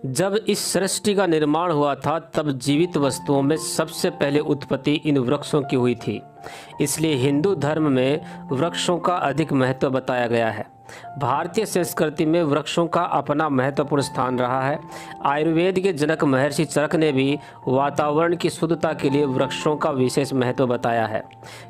जब इस सृष्टि का निर्माण हुआ था तब जीवित वस्तुओं में सबसे पहले उत्पत्ति इन वृक्षों की हुई थी। इसलिए हिंदू धर्म में वृक्षों का अधिक महत्व बताया गया है। भारतीय संस्कृति में वृक्षों का अपना महत्वपूर्ण स्थान रहा है। आयुर्वेद के जनक महर्षि चरक ने भी वातावरण की शुद्धता के लिए वृक्षों का विशेष महत्व बताया है,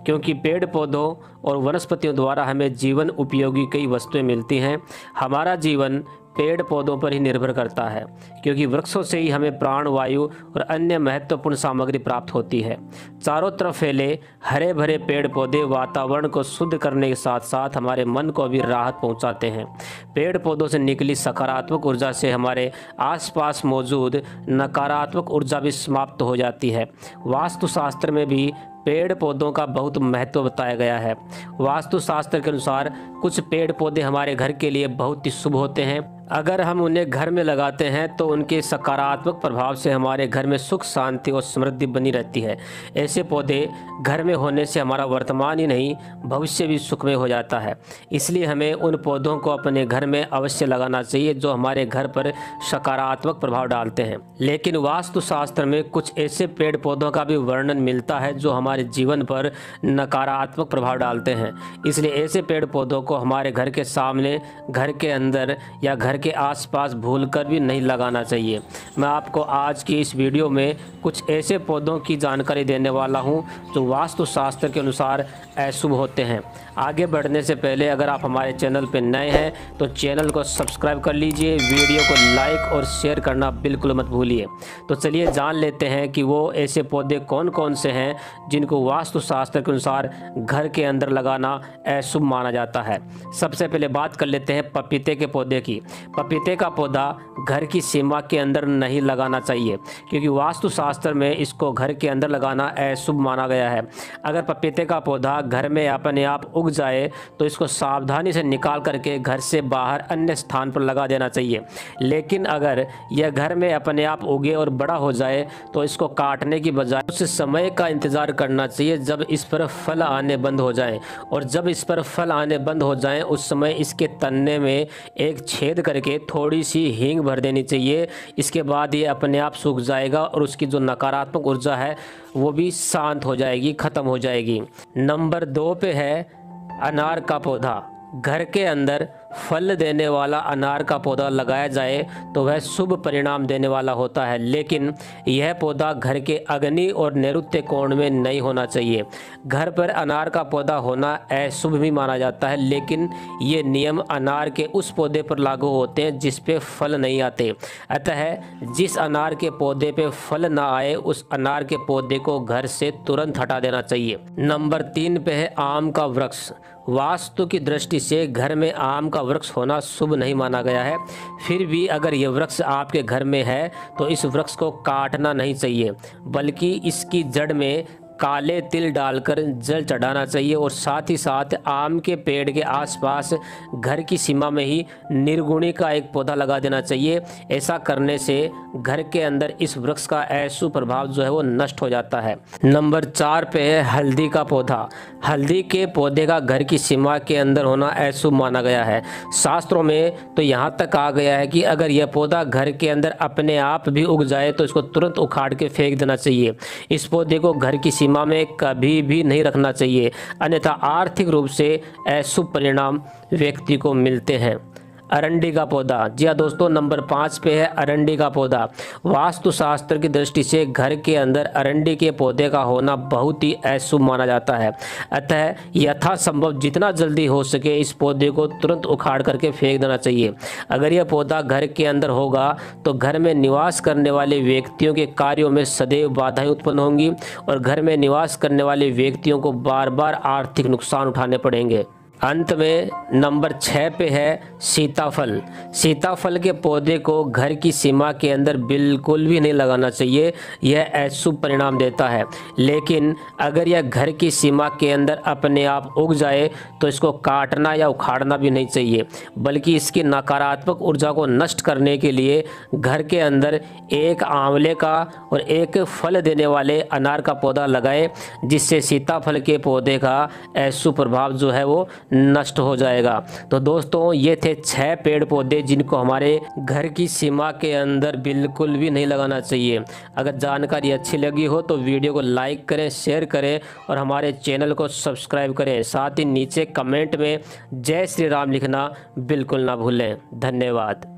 क्योंकि पेड़ पौधों और वनस्पतियों द्वारा हमें जीवन उपयोगी कई वस्तुएं मिलती हैं। हमारा जीवन पेड़ पौधों पर ही निर्भर करता है, क्योंकि वृक्षों से ही हमें प्राण वायु और अन्य महत्वपूर्ण सामग्री प्राप्त होती है। चारों तरफ फैले हरे भरे पेड़ पौधे वातावरण को शुद्ध करने के साथ साथ हमारे मन को भी राहत पहुंचाते हैं। पेड़ पौधों से निकली सकारात्मक ऊर्जा से हमारे आसपास मौजूद नकारात्मक ऊर्जा भी समाप्त हो जाती है। वास्तुशास्त्र में भी पेड़ पौधों का बहुत महत्व बताया गया है। वास्तुशास्त्र के अनुसार कुछ पेड़ पौधे हमारे घर के लिए बहुत ही शुभ होते हैं। अगर हम उन्हें घर में लगाते हैं तो उनके सकारात्मक प्रभाव से हमारे घर में सुख शांति और समृद्धि बनी रहती है। ऐसे पौधे घर में होने से हमारा वर्तमान ही नहीं भविष्य भी सुखमय हो जाता है। इसलिए हमें उन पौधों को अपने घर में अवश्य लगाना चाहिए जो हमारे घर पर सकारात्मक प्रभाव डालते हैं। लेकिन वास्तुशास्त्र में कुछ ऐसे पेड़ पौधों का भी वर्णन मिलता है जो हमारे जीवन पर नकारात्मक प्रभाव डालते हैं। इसलिए ऐसे पेड़ पौधों को हमारे घर के सामने, घर के अंदर या घर के आसपास भूलकर भी नहीं लगाना चाहिए। मैं आपको आज की इस वीडियो में कुछ ऐसे पौधों की जानकारी देने वाला हूं जो वास्तुशास्त्र के अनुसार अशुभ होते हैं। आगे बढ़ने से पहले अगर आप हमारे चैनल पर नए हैं तो चैनल को सब्सक्राइब कर लीजिए, वीडियो को लाइक और शेयर करना बिल्कुल मत भूलिए। तो चलिए जान लेते हैं कि वो ऐसे पौधे कौन कौन से हैं जिनको वास्तुशास्त्र के अनुसार घर के अंदर लगाना अशुभ माना जाता है। सबसे पहले बात कर लेते हैं पपीते के पौधे की। पपीते का पौधा घर की सीमा के अंदर नहीं लगाना चाहिए, क्योंकि वास्तुशास्त्र में इसको घर के अंदर लगाना अशुभ माना गया है। अगर पपीते का पौधा घर में अपने आप उग जाए तो इसको सावधानी से निकाल करके घर से बाहर अन्य स्थान पर लगा देना चाहिए। लेकिन अगर यह घर में अपने आप उगे और बड़ा हो जाए तो इसको काटने की बजाय उस समय का इंतजार करना चाहिए जब इस पर फल आने बंद हो जाएं। और जब इस पर फल आने बंद हो जाएं उस समय इसके तन्ने में एक छेद करके थोड़ी सी हींग भर देनी चाहिए। इसके बाद ये अपने आप सूख जाएगा और उसकी जो नकारात्मक ऊर्जा है वो भी शांत हो जाएगी, खत्म हो जाएगी। नंबर 2 पे है अनार का पौधा। घर के अंदर फल देने वाला अनार का पौधा लगाया जाए तो वह शुभ परिणाम देने वाला होता है, लेकिन यह पौधा घर के अग्नि और नैऋत्य कोण में नहीं होना चाहिए। घर पर अनार का पौधा होना अशुभ भी माना जाता है, लेकिन ये नियम अनार के उस पौधे पर लागू होते हैं जिस पे फल नहीं आते। अतः जिस अनार के पौधे पे फल ना आए उस अनार के पौधे को घर से तुरंत हटा देना चाहिए। नंबर 3 पे है आम का वृक्ष। वास्तु की दृष्टि से घर में आम का वृक्ष होना शुभ नहीं माना गया है। फिर भी अगर यह वृक्ष आपके घर में है तो इस वृक्ष को काटना नहीं चाहिए, बल्कि इसकी जड़ में काले तिल डालकर जल चढ़ाना चाहिए। और साथ ही साथ आम के पेड़ के आसपास घर की सीमा में ही निर्गुणी का एक पौधा लगा देना चाहिए। ऐसा करने से घर के अंदर इस वृक्ष का अशुभ प्रभाव जो है वो नष्ट हो जाता है। नंबर 4 पे है हल्दी का पौधा। हल्दी के पौधे का घर की सीमा के अंदर होना अशुभ माना गया है। शास्त्रों में तो यहाँ तक आ गया है कि अगर यह पौधा घर के अंदर अपने आप भी उग जाए तो इसको तुरंत उखाड़ के फेंक देना चाहिए। इस पौधे को घर की सीमा में कभी भी नहीं रखना चाहिए, अन्यथा आर्थिक रूप से अशुभ परिणाम व्यक्ति को मिलते हैं। अरंडी का पौधा। जी हाँ दोस्तों, नंबर 5 पे है अरंडी का पौधा। वास्तुशास्त्र की दृष्टि से घर के अंदर अरंडी के पौधे का होना बहुत ही अशुभ माना जाता है। अतः यथासंभव जितना जल्दी हो सके इस पौधे को तुरंत उखाड़ करके फेंक देना चाहिए। अगर यह पौधा घर के अंदर होगा तो घर में निवास करने वाले व्यक्तियों के कार्यों में सदैव बाधाएं उत्पन्न होंगी और घर में निवास करने वाले व्यक्तियों को बार बार आर्थिक नुकसान उठाने पड़ेंगे। अंत में नंबर 6 पे है सीताफल। सीताफल के पौधे को घर की सीमा के अंदर बिल्कुल भी नहीं लगाना चाहिए, यह अशुभ परिणाम देता है। लेकिन अगर यह घर की सीमा के अंदर अपने आप उग जाए तो इसको काटना या उखाड़ना भी नहीं चाहिए, बल्कि इसकी नकारात्मक ऊर्जा को नष्ट करने के लिए घर के अंदर एक आंवले का और एक फल देने वाले अनार का पौधा लगाएं, जिससे सीताफल के पौधे का अशुभ प्रभाव जो है वो नष्ट हो जाएगा। तो दोस्तों ये थे 6 पेड़ पौधे जिनको हमारे घर की सीमा के अंदर बिल्कुल भी नहीं लगाना चाहिए। अगर जानकारी अच्छी लगी हो तो वीडियो को लाइक करें, शेयर करें और हमारे चैनल को सब्सक्राइब करें। साथ ही नीचे कमेंट में जय श्री राम लिखना बिल्कुल ना भूलें। धन्यवाद।